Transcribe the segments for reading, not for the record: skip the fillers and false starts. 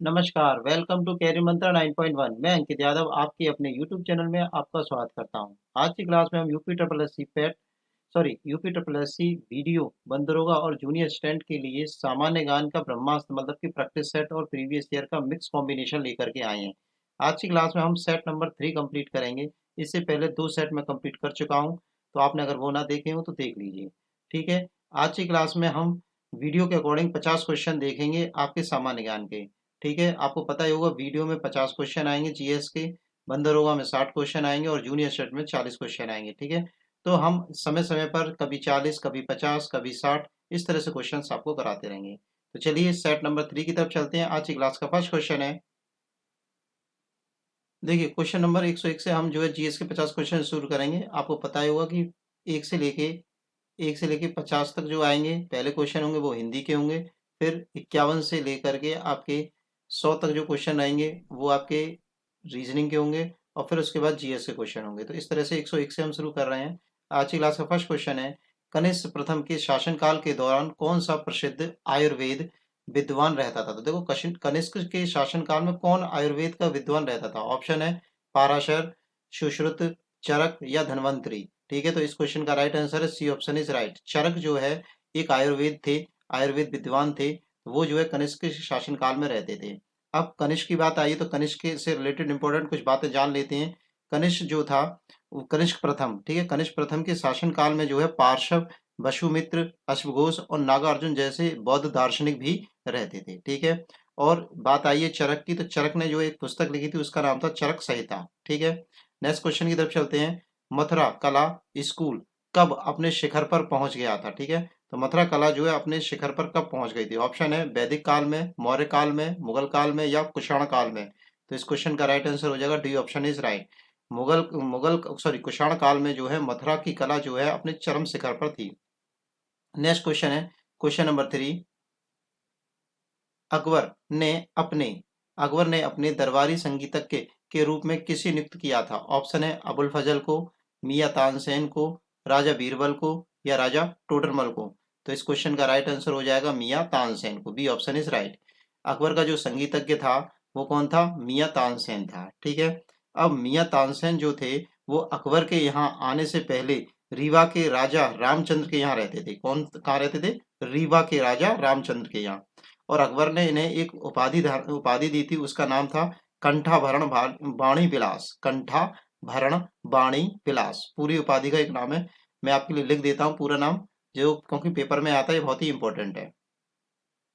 नमस्कार, welcome to career मंत्रा 9.1। मैं अंकित यादव आपके अपने यूट्यूब चैनल में आपका स्वागत करता हूं। आज की क्लास में हम UP triple S C VDO बंदरोगा और जूनियर असिस्टेंट के लिए सामान्य ज्ञान का ब्रह्मास्त्र मतलब कि प्रैक्टिस सेट और प्रीवियस ईयर का मिक्स कॉम्बिनेशन लेकर के आए हैं। आज की क्लास में हम सेट नंबर 3 कंप्लीट करेंगे। इससे पहले 2 सेट में कंप्लीट कर चुका हूं, तो आपने अगर वो ना देखे हो तो देख लीजिए। ठीक है, आज की क्लास में हम वीडियो के अकॉर्डिंग 50 क्वेश्चन देखेंगे आपके सामान्य ज्ञान के। ठीक है, आपको पता ही होगा वीडियो में 50 क्वेश्चन आएंगे जीएस के, बंदरोगा में 60 क्वेश्चन आएंगे और जूनियर सेट में 40 क्वेश्चन आएंगे। ठीक है, तो हम समय समय पर कभी 40, कभी 50, कभी 60 इस तरह से क्वेश्चंस आपको कराते रहेंगे। तो चलिए सेट नंबर 3 की तरफ चलते हैं। आज की क्लास का फर्स्ट क्वेश्चन है, देखिए क्वेश्चन नंबर 101 से हम जो है जीएस के 50 क्वेश्चन शुरू करेंगे। आपको पता ही होगा कि एक से लेके 50 तक जो आएंगे पहले क्वेश्चन होंगे वो हिंदी के होंगे। फिर 51 से लेकर के आपके 100 तक जो क्वेश्चन आएंगे वो आपके रीजनिंग के होंगे और फिर उसके बाद जीएस के क्वेश्चन होंगे। तो इस तरह से 101 से हम शुरू कर रहे हैं। आज की क्लास का फर्स्ट क्वेश्चन है, कनिष्क प्रथम के शासनकाल के दौरान कौन सा प्रसिद्ध आयुर्वेद विद्वान रहता था? तो देखो कनिष्क के शासनकाल में कौन आयुर्वेद का विद्वान रहता था? ऑप्शन है पाराशर, सुश्रुत, चरक या धन्वंतरी। ठीक है, तो इस क्वेश्चन का राइट आंसर है सी ऑप्शन इज राइट। चरक जो है एक आयुर्वेद विद्वान थे। वो जो है कनिष्क के शासनकाल में रहते थे। अब कनिष्क की बात आई तो कनिष्क से रिलेटेड इंपॉर्टेंट कुछ बातें जान लेते हैं। कनिष्क जो था वो कनिष्क प्रथम, ठीक है, कनिष्क प्रथम के शासनकाल में जो है पार्श्व, वसुमित्र, अश्वघोष और नागार्जुन जैसे बौद्ध दार्शनिक भी रहते थे। ठीक है, और बात आई है चरक की, तो चरक ने जो एक पुस्तक लिखी थी उसका नाम था चरक संहिता। ठीक है, नेक्स्ट क्वेश्चन की तरफ चलते हैं। मथुरा कला स्कूल कब अपने शिखर पर पहुंच गया था? ठीक है, तो मथुरा कला जो है अपने शिखर पर कब पहुंच गई थी? ऑप्शन है वैदिक काल में, मौर्य काल में, मुगल काल में या कुषाण काल में। तो इस क्वेश्चन का राइट आंसर हो जाएगा D option is right. Mughal Mughal sorry Kushan काल में जो है मथुरा की कला जो है अपने चरम शिखर पर थी। नेक्स्ट क्वेश्चन है क्वेश्चन नंबर 3। अकबर ने अपने अकबर ने अपने दरबारी संगीतज्ञ के रूप में किसे नियुक्त किया था? ऑप्शन है अबुल फजल को, मियां तानसेन को, राजा बीरबल को या राजा टोडरमल को। तो इस क्वेश्चन का राइट आंसर हो जाएगा मियां तानसेन को, B option is right. Akbar का जो संगीतज्ञ था वो कौन था? मियां तानसेन था। ठीक है, अब मियां तानसेन जो थे वो अकबर के यहाँ आने से पहले रीवा के राजा रामचंद्र के यहाँ रहते थे। कौन कहाँ रहते थे? रीवा के राजा रामचंद्र के यहाँ। और अकबर ने इन्हें एक उपाधि दी थी, उसका नाम था कंठाभरण बाणी विलास। कंठाभरण बाणी विलास पूरी उपाधि का एक नाम है। मैं आपके लिए लिख देता हूँ पूरा नाम, जो क्योंकि पेपर में आता है, ये बहुत ही इंपॉर्टेंट है।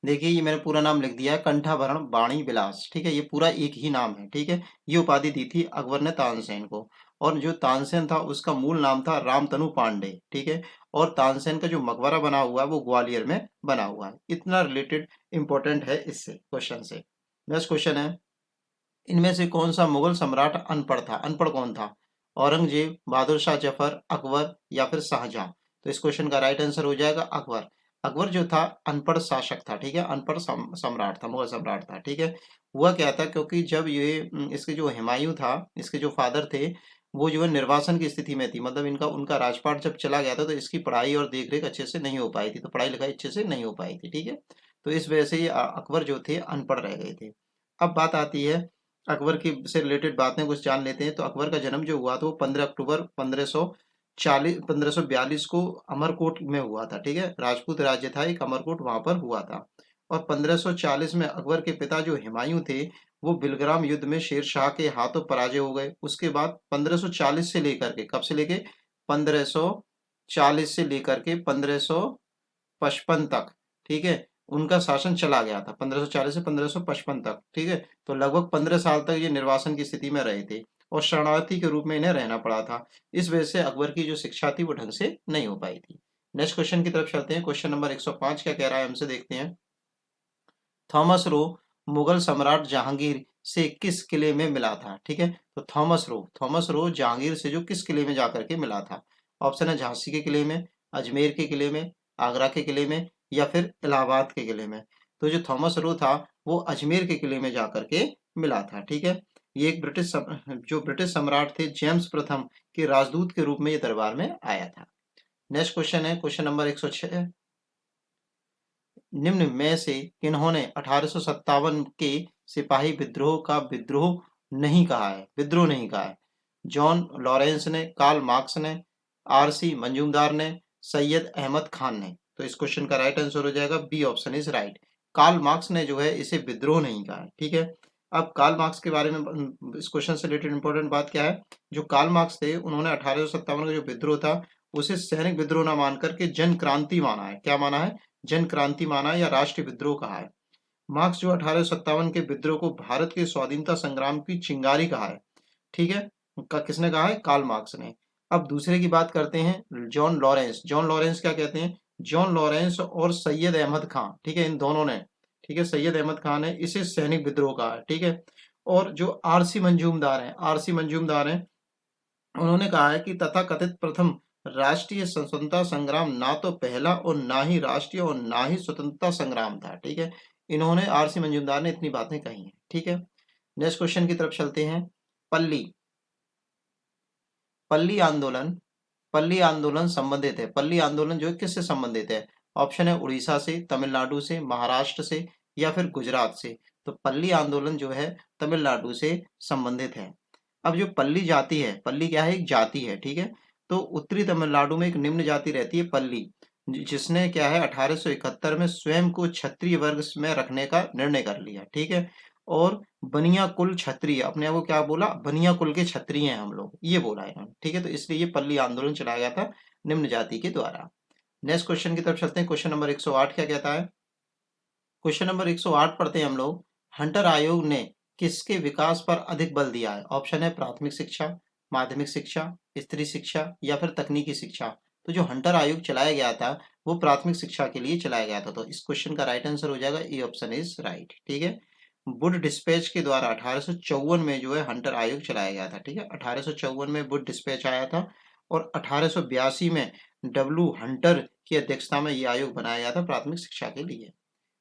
देखिए ये मैंने पूरा नाम लिख दिया है, कंठाभरण बाणी विलास। ठीक है, ये पूरा एक ही नाम है। ठीक है, ये उपाधि दी थी अकबर ने तानसेन को। और जो तानसेन था उसका मूल नाम था रामतनु पांडे। ठीक है, और तानसेन का जो मकबरा बना हुआ है वो ग्वालियर में बना हुआ है। इतना रिलेटेड इंपॉर्टेंट है इससे क्वेश्चन से। नेक्स्ट क्वेश्चन है, इनमें से कौन सा मुगल सम्राट अनपढ़ था? अनपढ़ कौन था? औरंगजेब, बहादुर शाह जफर, अकबर या फिर शाहजहां। तो इस क्वेश्चन का राइट आंसर हो जाएगा अकबर। अकबर जो था अनपढ़ शासक था। ठीक है, अनपढ़ सम्राट था, मुगल सम्राट था। ठीक है, हुआ क्या था, क्योंकि जब ये इसके जो हुमायूं था, इसके जो फादर थे, वो जो है निर्वासन की स्थिति में थी। मतलब इनका उनका राजपाट जब चला गया था तो इसकी पढ़ाई और देखरेख अच्छे से नहीं हो पाई थी, तो पढ़ाई लिखाई अच्छे से नहीं हो पाई थी। ठीक है, तो इस वजह से ये अकबर जो थे अनपढ़ रह गए थे। अब बात आती है अकबर की से रिलेटेड बातें कुछ जान लेते हैं। तो अकबर का जन्म जो हुआ था वो 15 अक्टूबर 1542 को अमरकोट में हुआ था। ठीक है, राजपूत राज्य था एक, अमरकोट वहां पर हुआ था। और 1540 में अकबर के पिता जो हुमायूं थे वो बिलग्राम युद्ध में शेर शाह के हाथों पराजय हो गए। उसके बाद 1540 से लेकर के, कब से लेके 1540 से लेकर के 1555 तक, ठीक है, उनका शासन चला गया था 1540 से 1555 तक। ठीक है, तो लगभग 15 साल तक ये निर्वासन की स्थिति में रहे थे और शरणार्थी के रूप में इन्हें रहना पड़ा था। इस वजह से अकबर की जो शिक्षा थी वो ढंग से नहीं हो पाई थी। नेक्स्ट क्वेश्चन की तरफ चलते हैं। क्वेश्चन नंबर 105 क्या कह रहा है हमसे, देखते हैं। थॉमस रो मुगल सम्राट जहांगीर से किस किले में मिला था? ठीक है, तो थॉमस रो जहांगीर से जो किस किले में जाकर के मिला था? ऑप्शन है झांसी के किले में, अजमेर के किले में, आगरा के किले में या फिर इलाहाबाद के किले में। तो जो थॉमस रो था वो अजमेर के किले में जाकर के मिला था। ठीक है, ये एक जो ब्रिटिश सम्राट थे जेम्स प्रथम के राजदूत के रूप में ये दरबार में आया था। नेक्स्ट क्वेश्चन है क्वेश्चन नंबर 106। निम्न में से किन्होंने 1857 के सिपाही विद्रोह का विद्रोह नहीं कहा है, विद्रोह नहीं कहा है? जॉन लॉरेंस ने, कार्ल मार्क्स ने, आरसी मंजूमदार ने, सैयद अहमद खान ने। तो इस क्वेश्चन का राइट आंसर हो जाएगा B option is right. Karl Marx ने जो है इसे विद्रोह नहीं कहा है, ठीक है। अब कार्ल मार्क्स के बारे में इस क्वेश्चन से रिलेटेड इंपॉर्टेंट बात क्या है, जो कार्ल मार्क्स थे उन्होंने 1857 का जो विद्रोह था उसे सैनिक विद्रोह ना मान करके जन क्रांति माना है। क्या माना है? जन क्रांति माना है या राष्ट्रीय विद्रोह कहा है। मार्क्स जो 1857 के विद्रोह को भारत के स्वाधीनता संग्राम की चिंगारी कहा है, ठीक है। किसने कहा है? कार्ल मार्क्स ने। अब दूसरे की बात करते हैं, जॉन लॉरेंस। जॉन लॉरेंस क्या कहते हैं? जॉन लॉरेंस और सैयद अहमद खान, ठीक है, इन दोनों ने, ठीक है, सैयद अहमद खान है, इसे सैनिक विद्रोह कहा है, ठीक है। और जो आरसी मंजूमदार हैं, आरसी मंजूमदार हैं, उन्होंने कहा है कि तथाकथित प्रथम राष्ट्रीय स्वतंत्रता संग्राम ना तो पहला और ना ही राष्ट्रीय और ना ही स्वतंत्रता संग्राम था, ठीक है। इन्होंने, आरसी मंजूमदार ने इतनी बातें कही हैं, ठीक है। नेक्स्ट क्वेश्चन की तरफ चलते हैं। पल्ली, पल्ली आंदोलन, पल्ली आंदोलन संबंधित है, पल्ली आंदोलन जो है किससे संबंधित है? ऑप्शन है उड़ीसा से, तमिलनाडु से, महाराष्ट्र से या फिर गुजरात से। तो पल्ली आंदोलन जो है तमिलनाडु से संबंधित है। अब जो पल्ली जाति है, पल्ली क्या है? एक जाति है, ठीक है। तो उत्तरी तमिलनाडु में एक निम्न जाति रहती है पल्ली, जिसने क्या है 1871 में स्वयं को क्षत्रिय वर्ग में रखने का निर्णय कर लिया, ठीक है। और बनिया कुल क्षत्रिय, अपने आप को क्या बोला? बनिया कुल के क्षत्रिय हैं हम लोग, ये बोला इन्होंने, ठीक है। तो इसलिए ये पल्ली आंदोलन चलाया गया था निम्न जाति के द्वारा। नेक्स्ट क्वेश्चन की तरफ चलते हैं। क्वेश्चन नंबर 108 क्या कहता है? क्वेश्चन नंबर 108 पढ़ते हैं हम लोग। हंटर आयोग ने किसके विकास पर अधिक बल दिया है? ऑप्शन है प्राथमिक शिक्षा, माध्यमिक शिक्षा, स्त्री शिक्षा या फिर तकनीकी शिक्षा। तो जो हंटर आयोग चलाया गया था वो प्राथमिक शिक्षा के लिए चलाया गया था। तो इस क्वेश्चन का राइट आंसर हो जाएगा ए ऑप्शन इज राइट, ठीक है। वुड डिस्पैच के द्वारा 1854 में जो है हंटर आयोग चलाया गया था, ठीक है। 1854 में वुड डिस्पैच आया था और 1882 में डब्ल्यू हंटर की अध्यक्षता में यह आयोग बनाया गया था प्राथमिक शिक्षा के लिए।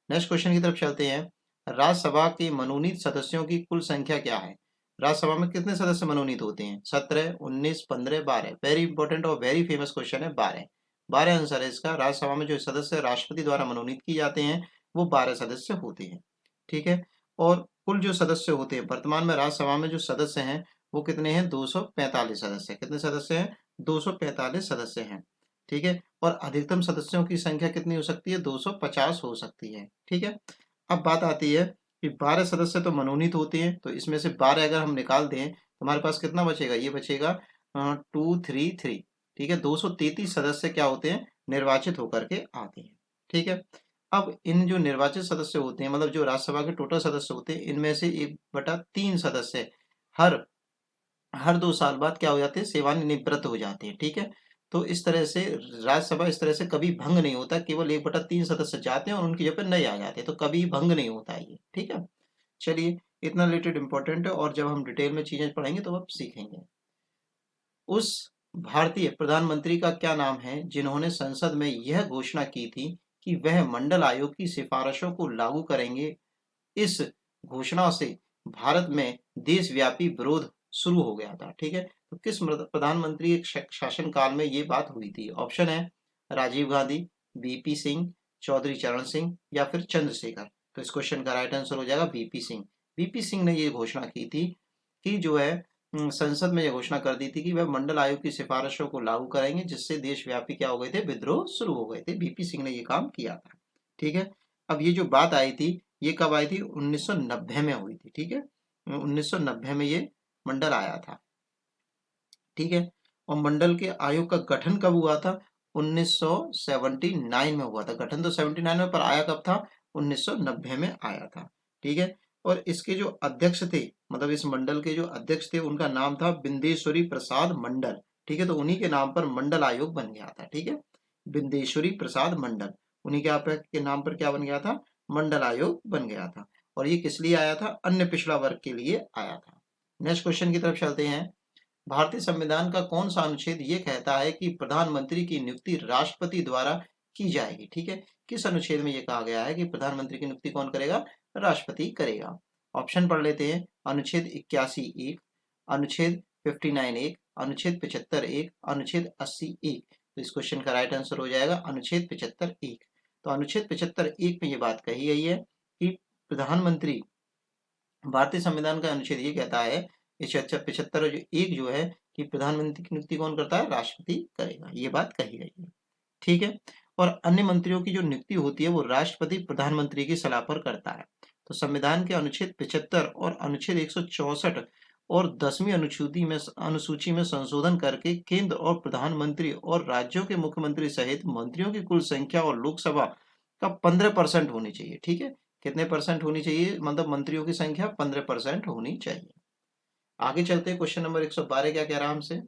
नेक्स्ट क्वेश्चन की तरफ चलते हैं। राज्यसभा के मनोनीत सदस्यों की कुल संख्या क्या है? राज्यसभा में कितने सदस्य मनोनीत होते हैं? 17, 19, 15, 12। वेरी इंपॉर्टेंट और वेरी फेमस क्वेश्चन है, 12। 12 आंसर है इसका। राज्यसभा में जो सदस्य राष्ट्रपति द्वारा मनोनीत किए जाते हैं वो 12 सदस्य होते हैं, ठीक है। और कुल जो सदस्य होते हैं वर्तमान में राज्यसभा में जो सदस्य हैं वो कितने हैं? 245 सदस्य। कितने सदस्य हैं? 245 सदस्य हैं, ठीक है। और अधिकतम सदस्यों की संख्या कितनी हो सकती है? 250 हो सकती है, ठीक है। अब बात आती है कि 12 सदस्य तो मनोनीत होते हैं, तो इसमें से 12 अगर हम निकाल दें तो हमारे पास कितना बचेगा? ये बचेगा 233, ठीक है। 233 सदस्य क्या होते हैं? निर्वाचित होकर के आते हैं, ठीक है। अब इन जो निर्वाचित सदस्य होते हैं, मतलब जो राज्यसभा के टोटल सदस्य होते हैं, इनमें से 1/3 सदस्य हर हर 2 साल बाद क्या हो जाते हैं? सेवानिवृत्त हो जाते हैं, ठीक है। तो इस तरह से राज्यसभा इस तरह से कभी भंग नहीं होता, केवल 1/3 सदस्य जाते हैं और उनकी जगह नए आ जाते हैं, तो कभी भंग नहीं होता है ये, ठीक है। चलिए, इतना रिलेटेड इंपॉर्टेंट है और जब हम डिटेल में चीजें पढ़ेंगे तो अब सीखेंगे। उस भारतीय प्रधानमंत्री का क्या नाम है जिन्होंने संसद में यह घोषणा की थी कि वह मंडल आयोग की सिफारिशों को लागू करेंगे? इस घोषणा से भारत में देशव्यापी विरोध शुरू हो गया था, ठीक है। तो किस प्रधानमंत्री के शासन काल में ये बात हुई थी? ऑप्शन है राजीव गांधी, बीपी सिंह, चौधरी चरण सिंह या फिर चंद्रशेखर। तो इस क्वेश्चन का राइट आंसर हो जाएगा बीपी सिंह। बीपी सिंह ने ये घोषणा की थी कि जो है संसद में यह घोषणा कर दी थी कि वह मंडल आयोग की सिफारिशों को लागू करेंगे, जिससे देशव्यापी क्या हो गए थे? विद्रोह शुरू हो गए थे। बीपी सिंह ने ये काम किया था, ठीक है। अब ये जो बात आई थी ये कब आई थी? 1990 में हुई थी, ठीक है। 1990 में ये मंडल आया था, ठीक है। और मंडल के आयोग का गठन कब हुआ था? 1979 में हुआ था। गठन तो 79 में, पर आया कब था? 1990 में आया था, ठीक है। और इसके जो अध्यक्ष थे, मतलब इस मंडल के जो अध्यक्ष थे, उनका नाम था बिंदेश्वरी प्रसाद मंडल, ठीक है। तो उन्हीं के नाम पर मंडल आयोग बन गया था, ठीक है। बिंदेश्वरी प्रसाद मंडल, उन्हीं के नाम पर क्या बन गया था? मंडल आयोग बन गया था। और ये किस लिए आया था? अन्य पिछड़ा वर्ग के लिए आया था। नेक्स्ट क्वेश्चन की तरफ चलते हैं। भारतीय संविधान का कौन सा अनुच्छेद ये कहता है कि प्रधानमंत्री की नियुक्ति राष्ट्रपति द्वारा की जाएगी? ठीक है, किस अनुच्छेद में ये कहा गया है कि प्रधानमंत्री की नियुक्ति कौन करेगा? राष्ट्रपति करेगा। ऑप्शन पढ़ लेते हैं। अनुच्छेद 81(1), अनुच्छेद 59(1), अनुच्छेद 75(1), अनुच्छेद 80(1). तो इस क्वेश्चन का राइट आंसर हो जाएगा अनुच्छेद 75(1). तो अनुच्छेद 75(1) में ये बात कही गई है कि प्रधानमंत्री भारतीय संविधान का अनुच्छेद ये कहता है 75 जो एक जो है कि प्रधानमंत्री की नियुक्ति कौन करता है, राष्ट्रपति करेगा, ये बात कही गई है। ठीक है। और अन्य मंत्रियों की जो नियुक्ति होती है वो राष्ट्रपति प्रधानमंत्री की सलाह पर करता है। तो संविधान के अनुच्छेद 75 और अनुच्छेद 164 और 10वीं अनुसूची में संशोधन करके केंद्र और प्रधानमंत्री और राज्यों के मुख्यमंत्री सहित मंत्रियों की कुल संख्या और लोकसभा का 15% होनी चाहिए। ठीक है, कितने परसेंट होनी चाहिए, मतलब मंत्रियों की संख्या 15% होनी चाहिए। आगे चलते हैं, क्वेश्चन नंबर 112 क्या कह रहा है हमसे।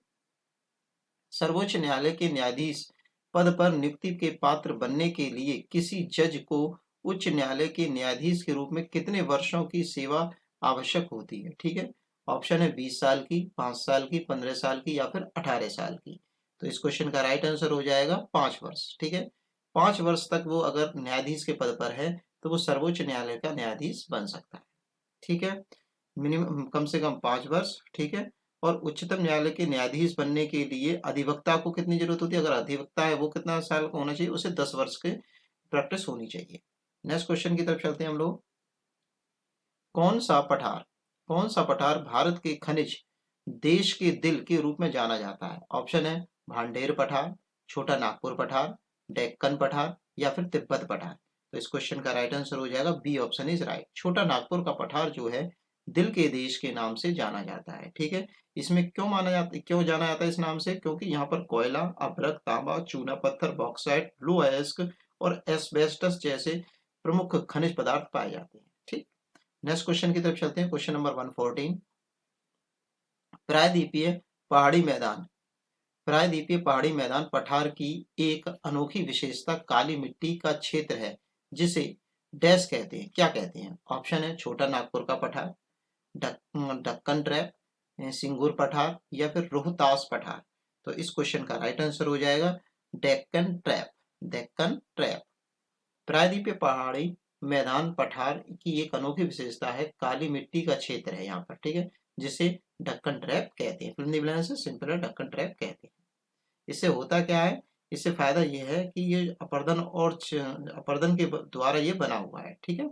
सर्वोच्च न्यायालय के न्यायाधीश पद पर नियुक्ति के पात्र बनने के लिए किसी जज को उच्च न्यायालय के न्यायाधीश के रूप में कितने वर्षों की सेवा आवश्यक होती है। ठीक है, ऑप्शन है 20 साल की, 5 साल की, 15 साल की या फिर 18 साल की। तो इस क्वेश्चन का राइट आंसर हो जाएगा 5 वर्ष। ठीक है, 5 वर्ष तक वो अगर न्यायाधीश के पद पर है तो वो सर्वोच्च न्यायालय का न्यायाधीश बन सकता है। ठीक है, मिनिमम कम से कम 5 वर्ष। ठीक है, और उच्चतम न्यायालय के न्यायाधीश बनने के लिए अधिवक्ता को कितनी जरूरत होती है, अगर अधिवक्ता है वो कितना साल का होना चाहिए, उसे 10 वर्ष की प्रैक्टिस होनी चाहिए। नेक्स्ट क्वेश्चन की तरफ चलते हैं हम लोग। कौन सा पठार कौन सा पठार भारत के खनिज देश के दिल के रूप में जाना जाता है। ऑप्शन है भांडेर पठार, छोटा नागपुर पठार, डेक्कन पठार या फिर तिब्बत पठार। तो इस क्वेश्चन का राइट आंसर हो जाएगा बी ऑप्शन इज राइट। छोटा नागपुर का पठार जो है दिल के देश के नाम से जाना जाता है। ठीक है, इसमें क्यों जाना जाता है इस नाम से, क्योंकि यहाँ पर कोयला, अभ्रक, तांबा, चूना पत्थर, बॉक्साइट, ब्लू अयस्क और एस्बेस्टस जैसे प्रमुख खनिज पदार्थ पाए जाते हैं। ठीक, नेक्स्ट क्वेश्चन की तरफ चलते हैं, क्वेश्चन नंबर 114। प्रायद्वीपीय पहाड़ी मैदान प्रायद्वीपीय पहाड़ी मैदान पठार की एक अनोखी विशेषता काली मिट्टी का क्षेत्र है जिसे डैश कहते हैं, क्या कहते हैं। ऑप्शन है छोटा नागपुर का पठार, डक्कन ट्रैप, सिंगूर पठार या फिर रोहतास पठार। तो इस क्वेश्चन का राइट आंसर हो जाएगा डेक्कन ट्रैप। डेक्कन ट्रैप प्रायद्वीपीय पहाड़ी मैदान पठार की एक अनोखी विशेषता है, काली मिट्टी का क्षेत्र है यहाँ पर। ठीक है, जिसे डक्कन ट्रैप कहते हैं, फिल्म बुलाने से सिंपल डक्कन ट्रैप कहते हैं। इससे होता क्या है, इससे फायदा यह है कि ये अपर्दन और अपर्दन के द्वारा ये बना हुआ है। ठीक है,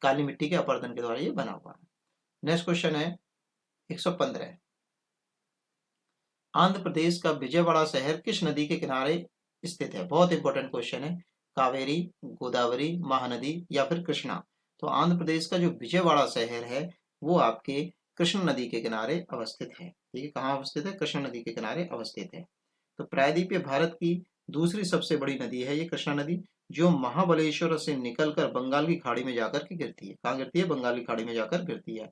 काली मिट्टी के अपर्दन के द्वारा ये बना हुआ है। नेक्स्ट क्वेश्चन है 115। आंध्र प्रदेश का विजयवाड़ा शहर किस नदी के किनारे स्थित है। बहुत इंपॉर्टेंट क्वेश्चन है। कावेरी, गोदावरी, महानदी या फिर कृष्णा। तो आंध्र प्रदेश का जो विजयवाड़ा शहर है वो आपके कृष्ण नदी के किनारे अवस्थित है। ठीक है, कहाँ अवस्थित है, कृष्ण नदी के किनारे अवस्थित है। तो प्रायद्वीपीय भारत की दूसरी सबसे बड़ी नदी है ये कृष्णा नदी, जो महाबलेश्वर से निकलकर बंगाल की खाड़ी में जाकर के गिरती है। कहाँ गिरती है, बंगाल की खाड़ी में जाकर गिरती है।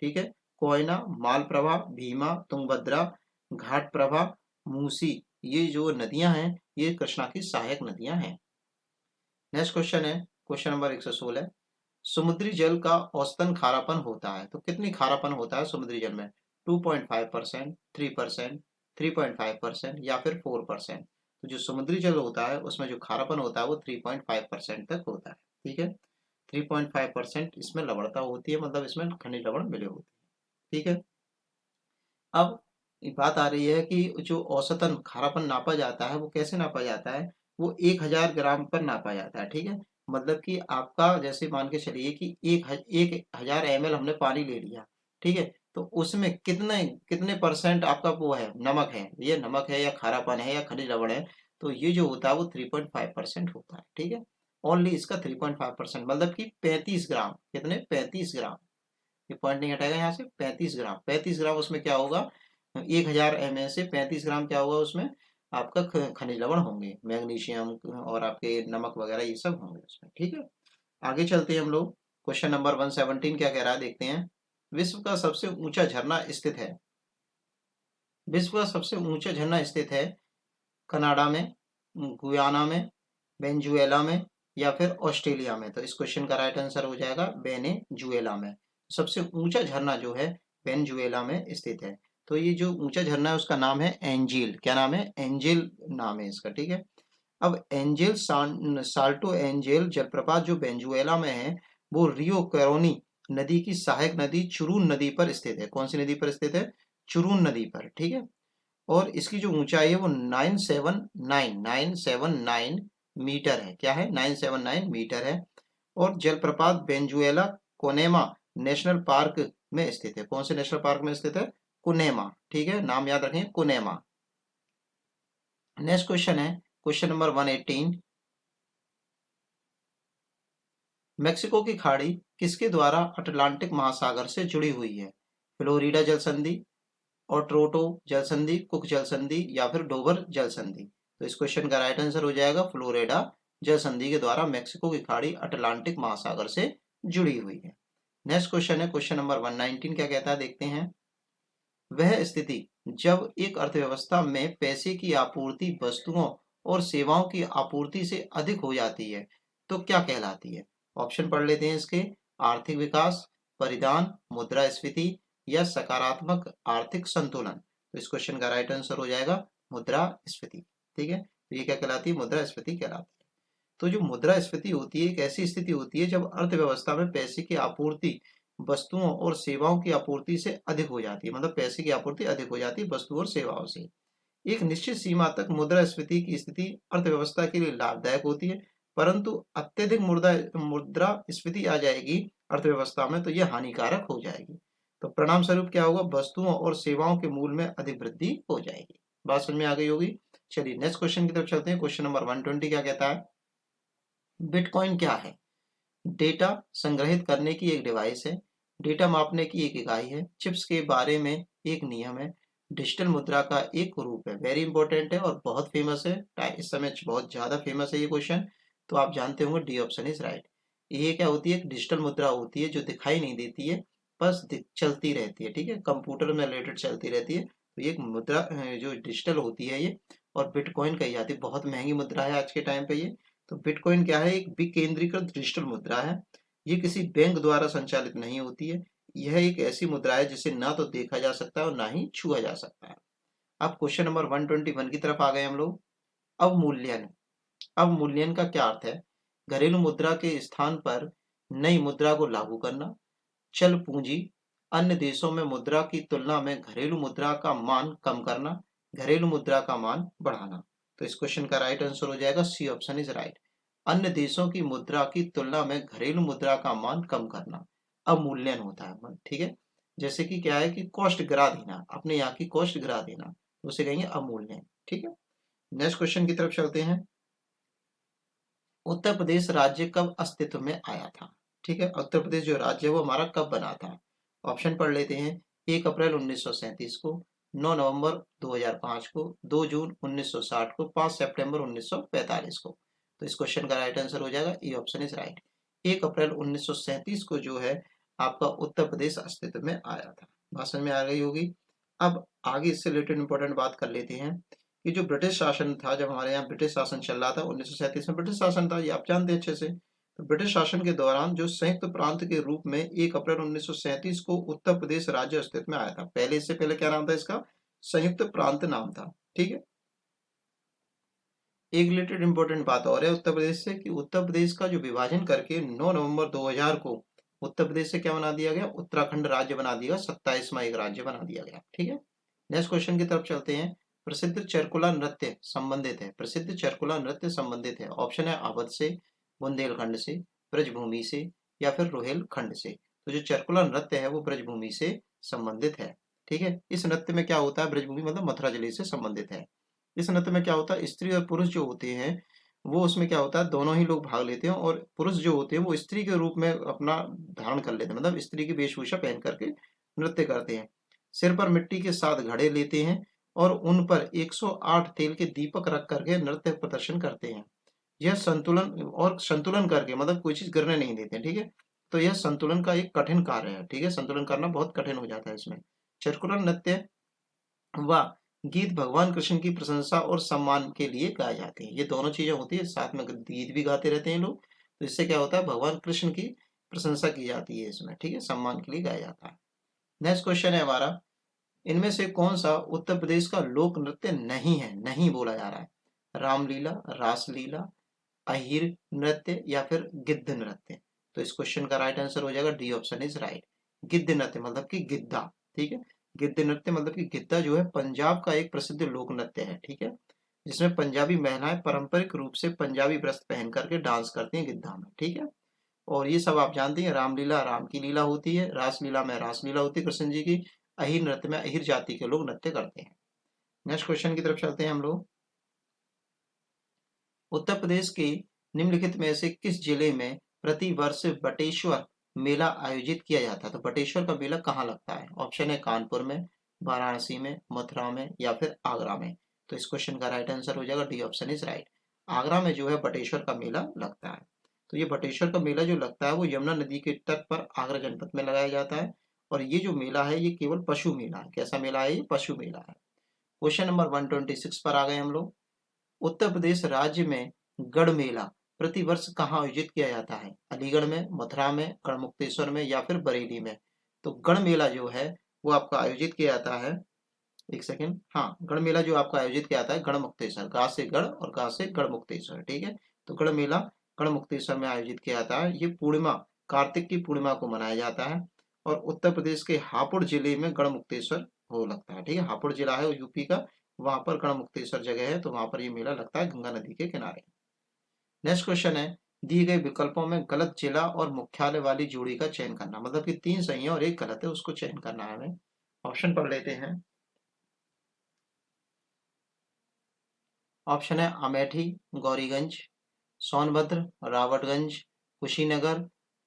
ठीक है, कोयना, मालप्रभा, भीमा, तुंगभद्रा, घाटप्रभा, मूसी, ये जो नदियां हैं ये कृष्णा की सहायक नदियां हैं। नेक्स्ट क्वेश्चन है क्वेश्चन नंबर 116। समुद्री जल का औसतन खारापन होता है, तो कितनी खारापन होता है समुद्री जल में। 2.5%, 3%, 3.5% या फिर 4%। तो जो समुद्री जल होता है उसमें जो खारापन होता है वो 3.5% तक होता है। ठीक है, 3.5% इसमें लवणता होती है, मतलब इसमें खनिज लवण मिले होते हैं। ठीक है, अब बात आ रही है कि जो औसतन खारापन नापा जाता है वो कैसे नापा जाता है, वो 1000 ग्राम पर नापा जाता है। ठीक है, मतलब कि आपका जैसे मान के चलिए कि 1000 ml हमने पानी ले लिया। ठीक है, तो उसमें कितने कितने परसेंट आपका वो है, नमक है, ये नमक है या खारापन है या खनिज लवण है। तो ये जो होता है वो 3.5% होता है। ठीक है, ओनली इसका 3.5%, मतलब कि 35 ग्राम, कितने, 35 ग्राम। ये पॉइंट नहीं हटाएगा यहाँ से, 35 ग्राम, 35 ग्राम उसमें क्या होगा, 1000 ml से 35 ग्राम क्या होगा उसमें आपका खनिज लवण होंगे, मैग्नीशियम और आपके नमक वगैरह ये सब होंगे उसमें। ठीक है, आगे चलते हैं हम लोग। क्वेश्चन नंबर 117 क्या कह रहा है देखते हैं। विश्व का सबसे ऊंचा झरना स्थित है विश्व का सबसे ऊंचा झरना स्थित है कनाडा में, गुयाना में, वेनेजुएला में या फिर ऑस्ट्रेलिया में। तो इस क्वेश्चन का राइट आंसर हो जाएगा वेनेजुएला में। सबसे ऊंचा झरना जो है वेनेजुएला में स्थित है। तो ये जो ऊंचा झरना है उसका नाम है एंजिल। क्या नाम है, एंजिल नाम है इसका। ठीक है, अब एंजिल साल्टो एंजिल जलप्रपात जो वेनेजुएला में है वो रियो कैरोनी नदी की सहायक नदी चुरून नदी पर स्थित है। कौन सी नदी पर स्थित है, चुरून नदी पर। ठीक है, और इसकी जो ऊंचाई है वो 979 मीटर है। क्या है, 979 मीटर है। और जलप्रपात वेनेजुएला कोनेमा नेशनल पार्क में स्थित है। कौन से नेशनल पार्क में स्थित है? कुनेमा। ठीक है, नाम याद रखें, कुनेमा। नेक्स्ट क्वेश्चन है क्वेश्चन नंबर 118। मेक्सिको की खाड़ी किसके द्वारा अटलांटिक महासागर से जुड़ी हुई है? फ्लोरिडा जल संधि, ओट्रोटो जल संधि, कुक जल संधि या फिर डोवर जल संधि? तो इस क्वेश्चन का राइट आंसर हो जाएगा फ्लोरिडा जल संधि के द्वारा मेक्सिको की खाड़ी अटलांटिक महासागर से जुड़ी हुई है। नेक्स्ट क्वेश्चन है क्वेश्चन नंबर 119। क्या कहता है देखते हैं। वह स्थिति जब एक अर्थव्यवस्था में पैसे की आपूर्ति वस्तुओं और सेवाओं की आपूर्ति से अधिक हो जाती है तो क्या कहलाती है? ऑप्शन पढ़ लेते हैं इसके। आर्थिक विकास, परिधान, मुद्रास्फीति या सकारात्मक आर्थिक संतुलन? तो इस क्वेश्चन का राइट आंसर हो जाएगा मुद्रास्फीति। ठीक है, तो ये क्या कहलाती है? मुद्रास्फीति कहलाती है। तो जो मुद्रास्फीति होती है एक ऐसी स्थिति होती है जब अर्थव्यवस्था में पैसे की आपूर्ति वस्तुओं और सेवाओं की आपूर्ति से अधिक हो जाती है, मतलब पैसे की आपूर्ति अधिक हो जाती है वस्तुओं और सेवाओं से। एक निश्चित सीमा तक मुद्रास्फीति की स्थिति अर्थव्यवस्था के लिए लाभदायक होती है, परंतु अत्यधिक मुद्रास्फीति आ जाएगी अर्थव्यवस्था में तो यह हानिकारक हो जाएगी। तो परिणाम स्वरूप क्या होगा? वस्तुओं और सेवाओं के मूल्य में अधिक वृद्धि हो जाएगी। बात समझ में आ गई होगी। चलिए नेक्स्ट क्वेश्चन की तरफ चलते हैं। क्वेश्चन नंबर 120 क्या कहता है? बिटकॉइन क्या है? डेटा संग्रहित करने की एक डिवाइस है, डेटा मापने की एक इकाई है, चिप्स के बारे में एक नियम है, डिजिटल मुद्रा का एक रूप है। वेरी इंपॉर्टेंट है और बहुत फेमस है, इस समय बहुत ज्यादा फेमस है ये क्वेश्चन। तो आप जानते होंगे, डी ऑप्शन इज राइट। ये क्या होती है? एक डिजिटल मुद्रा होती है जो दिखाई नहीं देती है, बस चलती रहती है। ठीक है, कंप्यूटर में रिलेटेड चलती रहती है। तो ये एक मुद्रा जो डिजिटल होती है ये, और बिटकॉइन कही जाती है। बहुत महंगी मुद्रा है आज के टाइम पे ये। तो बिटकॉइन क्या है? एक विकेंद्रीकृत डिजिटल मुद्रा है। ये किसी बैंक द्वारा संचालित नहीं होती है। यह एक ऐसी मुद्रा है जिसे ना तो देखा जा सकता है और ना ही छुआ जा सकता है। अब क्वेश्चन नंबर 121 की तरफ आ गए हम लोग। अवमूल्यन। अवमूल्यन का क्या अर्थ है? घरेलू मुद्रा के स्थान पर नई मुद्रा को लागू करना, चल पूंजी, अन्य देशों में मुद्रा की तुलना में घरेलू मुद्रा का मान कम करना, घरेलू मुद्रा का मान बढ़ाना। तो इस क्वेश्चन का राइट आंसर हो जाएगा सी ऑप्शन इज राइट। अन्य देशों की मुद्रा की तुलना में घरेलू मुद्रा का मान कम करना अवमूल्यन होता है। ठीक है, जैसे कि क्या है कि कॉस्ट गिरा देना, अपने यहाँ की कॉस्ट गिरा देना, उसे कहेंगे अवमूल्यन। ठीक है, नेक्स्ट क्वेश्चन की तरफ चलते हैं। उत्तर प्रदेश राज्य कब अस्तित्व में आया था? ठीक है, उत्तर प्रदेश जो राज्य है वो हमारा कब बना था? ऑप्शन पढ़ लेते हैं। 1 अप्रैल 1937 को, 9 नवंबर 2005 को, 2 जून 1960 को, 5 सितंबर 1945 को। तो इस क्वेश्चन का राइट आंसर हो जाएगा ए ऑप्शन इज राइट। 1 अप्रैल 1937 को जो है आपका उत्तर प्रदेश अस्तित्व में आया था। बात समझ में आ गई होगी। अब आगे इससे रिलेटेड इंपॉर्टेंट बात कर लेते हैं कि जो ब्रिटिश शासन था, जब हमारे यहाँ ब्रिटिश शासन चल रहा था 1937 में ब्रिटिश शासन था, ये आप जानते हैं अच्छे से। तो ब्रिटिश शासन के दौरान जो संयुक्त प्रांत के रूप में 1 अप्रैल 1937 को उत्तर प्रदेश राज्य अस्तित्व में आया था। पहले, इससे पहले क्या नाम था इसका? संयुक्त प्रांत नाम था। ठीक है, एक रिलेटेड इंपॉर्टेंट बात और है उत्तर प्रदेश से कि उत्तर प्रदेश का जो विभाजन करके 9 नवंबर 2000 को उत्तर प्रदेश से क्या बना दिया गया? उत्तराखंड राज्य बना दिया गया, 27वां एक राज्य बना दिया गया। ठीक है, नेक्स्ट क्वेश्चन की तरफ चलते हैं। प्रसिद्ध चरकुला नृत्य संबंधित है, प्रसिद्ध चरकुला नृत्य संबंधित है। ऑप्शन है अवध से, बुंदेलखंड से, ब्रजभूमि से या फिर रोहेलखंड से। तो जो चरकुला नृत्य है वो ब्रजभूमि से संबंधित है। ठीक है, इस नृत्य में क्या होता है? ब्रजभूमि मतलब मथुरा जिले से संबंधित है। इस नृत्य में क्या होता है? स्त्री और पुरुष जो होते हैं वो, उसमें क्या होता है, दोनों ही लोग भाग लेते हैं, और पुरुष जो होते हैं वो स्त्री के रूप में अपना धारण कर लेते हैं, मतलब स्त्री की वेशभूषा पहन करके नृत्य करते हैं। सिर पर मिट्टी के साथ घड़े लेते हैं और उन पर 108 तेल के दीपक रख करके नृत्य प्रदर्शन करते हैं। यह संतुलन करके, मतलब कोई चीज गिरने नहीं देते। ठीक है, तो यह संतुलन का एक कठिन कार्य है। ठीक है, संतुलन करना बहुत कठिन हो जाता है इसमें। चरकुला नृत्य व गीत भगवान कृष्ण की प्रशंसा और सम्मान के लिए गाए जाते हैं। ये दोनों चीजें होती है, साथ में गीत भी गाते रहते हैं लोग। तो इससे क्या होता है? भगवान कृष्ण की प्रशंसा की जाती है इसमें। ठीक है, सम्मान के लिए गाया जाता है। नेक्स्ट क्वेश्चन है हमारा, इनमें से कौन सा उत्तर प्रदेश का लोक नृत्य नहीं है, नहीं बोला जा रहा है? रामलीला, रासलीला, अहिर नृत्य या फिर गिद्ध नृत्य? तो इस क्वेश्चन का राइट आंसर हो जाएगा डी ऑप्शन इज राइट। गिद्ध नृत्य मतलब कि गिद्धा। ठीक है, गिद्ध नृत्य मतलब कि गिद्धा जो है पंजाब का एक प्रसिद्ध लोक नृत्य है। ठीक है, जिसमें पंजाबी महिलाएं पारंपरिक रूप से पंजाबी वस्त्र पहन करके डांस करती हैं गिद्धा में। ठीक है, और ये सब आप जानते हैं, रामलीला राम की लीला होती है, रासलीला में रासलीला होती है कृष्ण जी की, अहिर नृत्य में अहिर जाति के लोग नृत्य करते हैं। नेक्स्ट क्वेश्चन की तरफ चलते हैं हम लोग। उत्तर प्रदेश के निम्नलिखित में से किस जिले में प्रति वर्ष बटेश्वर मेला आयोजित किया जाता है? तो बटेश्वर का मेला कहाँ लगता है? ऑप्शन है कानपुर में, वाराणसी में, मथुरा में या फिर आगरा में। तो इस क्वेश्चन का राइट आंसर हो जाएगा D option is right. Agra में जो है बटेश्वर का मेला लगता है। तो ये बटेश्वर का मेला जो लगता है वो यमुना नदी के तट पर आगरा जनपद में लगाया जाता है। और ये जो मेला है ये केवल पशु मेला है। कैसा मेला है? ये पशु मेला है। क्वेश्चन नंबर 126 पर आ गए हम लोग। उत्तर प्रदेश राज्य में गढ़ मेला प्रति वर्ष कहाँ आयोजित किया जाता है? अलीगढ़ में, मथुरा में, गढ़मुक्तेश्वर में या फिर बरेली में। तो गढ़ मेला जो है वो आपका आयोजित किया जाता है, एक सेकेंड, हाँ, गढ़ मेला जो आपका आयोजित किया जाता है गढ़मुक्तेश्वर, गा से गढ़ और गा से गढ़मुक्तेश्वर, ठीक है। तो गढ़ मेला गढ़मुक्तेश्वर में आयोजित किया जाता है। ये पूर्णिमा, कार्तिक की पूर्णिमा को मनाया जाता है। और उत्तर प्रदेश के हापुड़ जिले में गढ़मुक्तेश्वर हो लगता है, ठीक है। हापुड़ जिला है यूपी का, वहां पर गढ़मुक्तेश्वर जगह है, तो वहां पर ये मेला लगता है गंगा नदी के किनारे। नेक्स्ट क्वेश्चन है, दिए गए विकल्पों में गलत जिला और मुख्यालय वाली जोड़ी का चयन करना। मतलब कि 3 सही है और 1 गलत है, उसको चयन करना है हमें। ऑप्शन पढ़ लेते हैं। ऑप्शन है अमेठी, गौरीगंज, सोनभद्र, रावटगंज, कुशीनगर,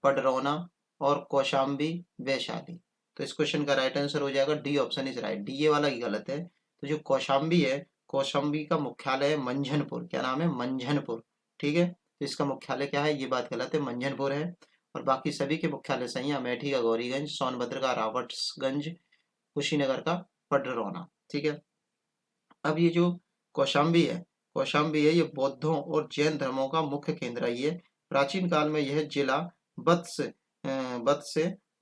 पडरौना और कौशाम्बी, वैशाली। तो इस क्वेश्चन का राइट आंसर हो जाएगा D option is right. D, ये वाला ही गलत है। तो जो कौशाम्बी है, कौशाम्बी का मुख्यालय है मंझनपुर। क्या नाम है? मंझनपुर, ठीक है। तो इसका मुख्यालय क्या है? ये बात गलत है, मंझनपुर है। और बाकी सभी के मुख्यालय सही है। अमेठी का गौरीगंज, सोनभद्र का रावटगंज, कुशीनगर का पडरौना, ठीक है। अब ये जो कौशाम्बी है, कौशाम्बी है, ये बौद्धों और जैन धर्मों का मुख्य केंद्र है। ये प्राचीन काल में यह जिला वत्स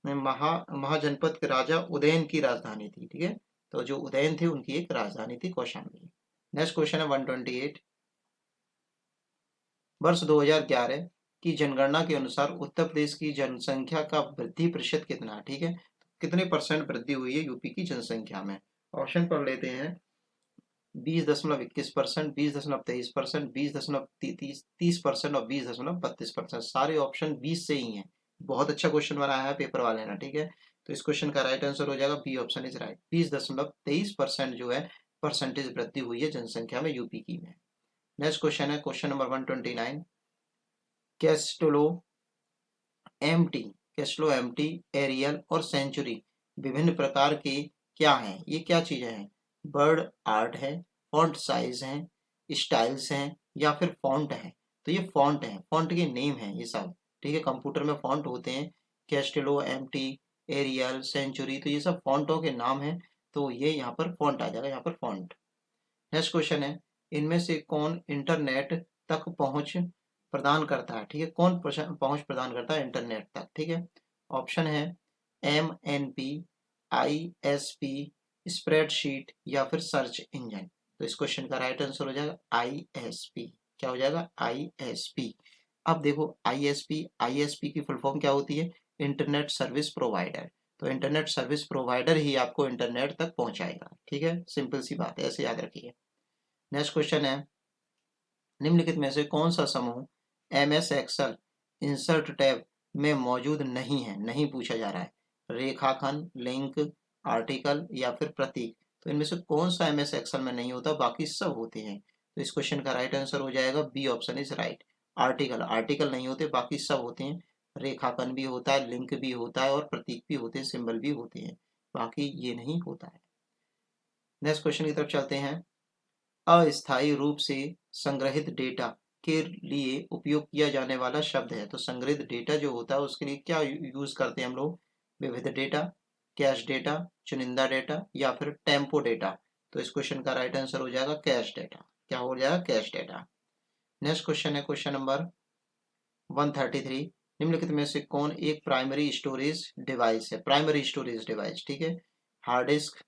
महाजनपद के राजा उदयन की राजधानी थी, ठीक है। तो जो उदयन थे उनकी एक राजधानी थी कौशाम्बी। नेक्स्ट क्वेश्चन है 128। वर्ष 2011 की जनगणना के अनुसार उत्तर प्रदेश की जनसंख्या का वृद्धि प्रतिशत कितना है? ठीक है, कितने परसेंट वृद्धि हुई है यूपी की जनसंख्या में? ऑप्शन पढ़ लेते हैं। 20.21%, 20.23%, 20.30% और 20.32%। सारे ऑप्शन 20 से ही हैं। बहुत अच्छा क्वेश्चन बनाया है पेपर वाले ने, ठीक है। तो इस क्वेश्चन का राइट आंसर हो जाएगा बी ऑप्शन इज राइट। 20.23% जो है परसेंटेज वृद्धि हुई है जनसंख्या में यूपी की में। नेक्स्ट क्वेश्चन है क्वेश्चन नंबर 129। कैस्टलो एमटी, कैस्टलो एमटी, एरियल और सेंचुरी विभिन्न प्रकार के क्या हैं? ये क्या चीजें हैं? बर्ड आर्ट है, फॉन्ट साइज है, स्टाइल्स हैं या फिर फॉन्ट है? तो ये फॉन्ट है, फॉन्ट के नेम है ये सब, ठीक है। कंप्यूटर में फॉन्ट होते हैं, कैस्टेलो, एमटी, एरियल, सेंचुरी, तो ये सब फॉन्टों के नाम हैं। तो ये यहाँ पर फॉन्ट आ जाएगा, यहाँ पर फॉन्ट। नेक्स्ट क्वेश्चन है, इनमें से कौन इंटरनेट तक पहुंच प्रदान करता है? ठीक है, कौन पहुंच प्रदान करता है इंटरनेट तक? ठीक है, ऑप्शन है MNP, ISP, स्प्रेडशीट या फिर सर्च इंजन। तो इस क्वेश्चन का राइट आंसर हो जाएगा ISP। क्या हो जाएगा? ISP। अब देखो ISP की फुल फॉर्म क्या होती है? Internet service provider. तो इंटरनेट सर्विस प्रोवाइडर ही आपको इंटरनेट तक पहुंचाएगा, ठीक है। सिंपल सी बात है, ऐसे याद रखिए। नेक्स्ट क्वेश्चन है, निम्नलिखित में से कौन सा समूह MS एक्सेल इंसर्ट टैब में मौजूद नहीं है? नहीं पूछा जा रहा है। रेखाखंड, लिंक, आर्टिकल या फिर प्रतीक। तो इनमें से कौन सा MS एक्सेल में नहीं होता? बाकी सब होते हैं। तो इस क्वेश्चन का राइट आंसर हो जाएगा B option is right. Article, article नहीं होते, बाकी सब होते हैं। रेखाखंड भी होता है, लिंक भी होता है और प्रतीक भी होते हैं, सिंबल भी होते हैं। बाकी ये नहीं होता है। नेक्स्ट क्वेश्चन की तरफ चलते हैं। अस्थायी रूप से संग्रहित डेटा के लिए उपयोग किया जाने वाला शब्द है। तो संग्रहित डेटा जो होता है उसके लिए क्या यूज करते हैं हम लोग? विविध डेटा, कैश डेटा, चुनिंदा डेटा या फिर टेम्पो डेटा। तो इस क्वेश्चन का राइट आंसर हो जाएगा कैश डेटा। क्या हो जाएगा? Cache data. नेक्स्ट क्वेश्चन है क्वेश्चन नंबर 133। निम्नलिखित में से कौन एक प्राइमरी स्टोरेज डिवाइस है? प्राइमरी स्टोरेज डिवाइस, ठीक है। Hard disk,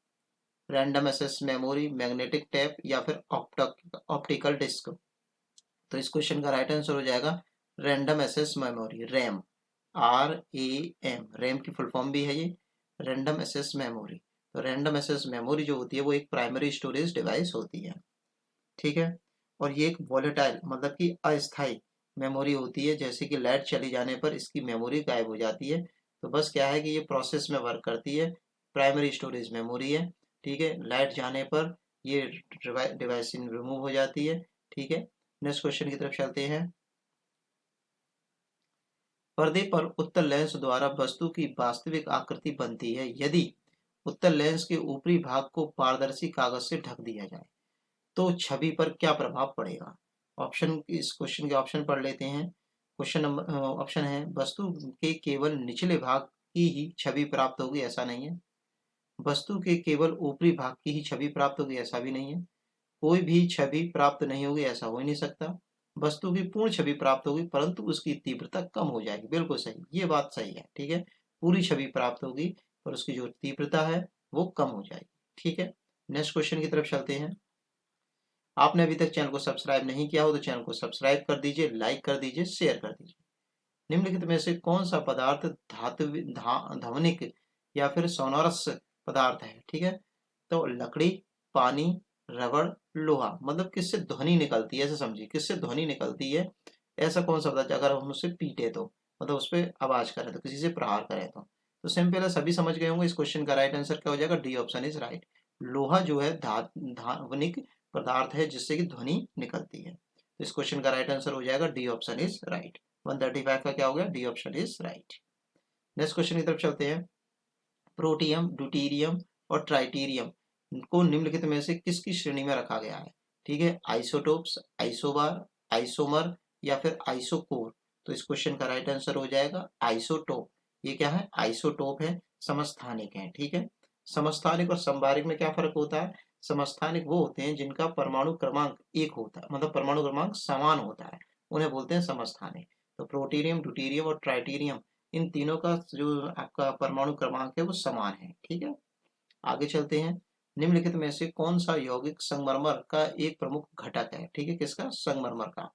random access memory, magnetic tape या फिर ऑप्टिकल डिस्क। तो इस क्वेश्चन का राइट आंसर हो जाएगा random access memory, RAM, RAM, RAM की फुल फॉर्म भी है ये, रैंडम एक्सेस मेमोरी। तो रैंडम एक्सेस मेमोरी जो होती है वो एक प्राइमरी स्टोरेज डिवाइस होती है, ठीक है। और ये एक वॉलेटाइल मतलब कि अस्थाई मेमोरी होती है, जैसे कि लाइट चली जाने पर इसकी मेमोरी गायब हो जाती है। तो बस क्या है कि ये प्रोसेस में वर्क करती है, प्राइमरी स्टोरेज मेमोरी है। ठीक है, लाइट जाने पर ये डिवाइस रिमूव हो जाती है। ठीक है, नेक्स्ट क्वेश्चन की तरफ चलते हैं। पर्दे पर उत्तल लेंस द्वारा वस्तु की वास्तविक आकृति बनती है यदि उत्तल लेंस के ऊपरी भाग को पारदर्शी कागज से ढक दिया जाए, तो छवि पर क्या प्रभाव पड़ेगा? ऑप्शन, इस क्वेश्चन के ऑप्शन पढ़ लेते हैं। क्वेश्चन नंबर ऑप्शन है, वस्तु के केवल निचले भाग की ही छवि प्राप्त होगी, ऐसा नहीं है। वस्तु के केवल ऊपरी भाग की ही छवि प्राप्त होगी, ऐसा भी नहीं है। कोई भी छवि प्राप्त नहीं होगी, ऐसा हो ही नहीं सकता। वस्तु की पूर्ण छवि प्राप्त होगी परंतु उसकी तीव्रता कम हो जाएगी, बिल्कुल सही, ये बात सही है। ठीक है, पूरी छवि प्राप्त होगी पर उसकी जो तीव्रता है वो कम हो जाएगी। ठीक है, नेक्स्ट क्वेश्चन की तरफ चलते हैं। आपने अभी तक चैनल को सब्सक्राइब नहीं किया हो तो चैनल को सब्सक्राइब कर दीजिए, लाइक कर दीजिए, शेयर कर दीजिए। निम्नलिखित में से कौन सा पदार्थ ध्वनिक या फिर सोनोरस पदार्थ है? ठीक है, तो लकड़ी, पानी, रबड़, लोहा। मतलब किससे ध्वनि निकलती है, ऐसे समझिए, किससे ध्वनि निकलती है, ऐसा कौन सा पदार्थ अगर हम उसे पीटे तो, मतलब उस पर आवाज करें तो, किसी से प्रहार करें तो सिंपल है, सभी समझ गए होंगे। इस क्वेश्चन का राइट आंसर क्या हो जाएगा? D option is right. लोहा जो है ध्वनिक पदार्थ है जिससे कि ध्वनि निकलती है। तो इस क्वेश्चन का राइट आंसर हो जाएगा डी ऑप्शन इज राइट। 135 का क्या हो गया? D option is right. Next question की तरफ चलते हैं। प्रोटियम, ड्यूटीरियम और ट्राइटीरियम को निम्नलिखित में से किसकी श्रेणी में रखा गया है? ठीक है, आइसोटोप्स, आइसोबार, आइसोमर या फिर आइसोकोर। तो इस क्वेश्चन का राइट आंसर हो जाएगा आइसोटोप। ये क्या है? आइसोटोप है, समस्थानिक है। ठीक है, समस्थानिक और समबारिक में क्या फर्क होता है? समस्थानिक वो होते हैं जिनका परमाणु क्रमांक एक होता है, मतलब परमाणु क्रमांक समान होता है, उन्हें बोलते हैं समस्थानिक। तो प्रोटीरियम, ड्यूटीरियम और ट्राइटीरियम, इन तीनों का जो आपका परमाणु क्रमांक है वो समान है। ठीक है, आगे चलते हैं। निम्नलिखित में से कौन सा यौगिक संगमरमर का एक प्रमुख घटक है? ठीक है, किसका? संगमरमर का।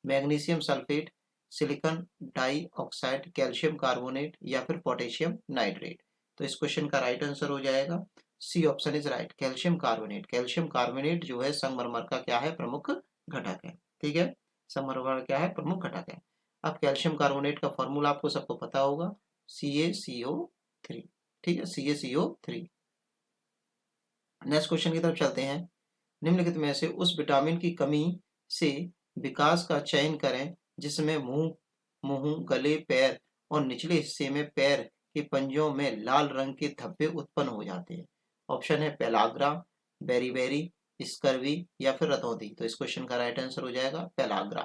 Magnesium sulphate, silicon dioxide, calcium carbonate या फिर पोटेशियम नाइट्रेट। तो इस क्वेश्चन का राइट आंसर हो जाएगा C option is right, calcium carbonate. Calcium carbonate जो है संगमरमर का क्या है? प्रमुख घटक है। ठीक है, संगमरमर क्या है? प्रमुख घटक है। अब कैल्शियम कार्बोनेट का फॉर्मूला आपको सबको पता होगा, CaCO3। ठीक है, CaCO3। नेक्स्ट क्वेश्चन की तरफ चलते हैं। निम्नलिखित में से उस विटामिन की कमी से विकास का चयन करें जिसमें मुंह, गले, पैर और निचले हिस्से में पैर के पंजों में लाल रंग के धब्बे उत्पन्न हो जाते हैं। ऑप्शन है पेलाग्रा, बेरीबेरी, स्कर्वी या फिर रतौंधी। तो इस क्वेश्चन का राइट आंसर हो जाएगा पेलाग्रा।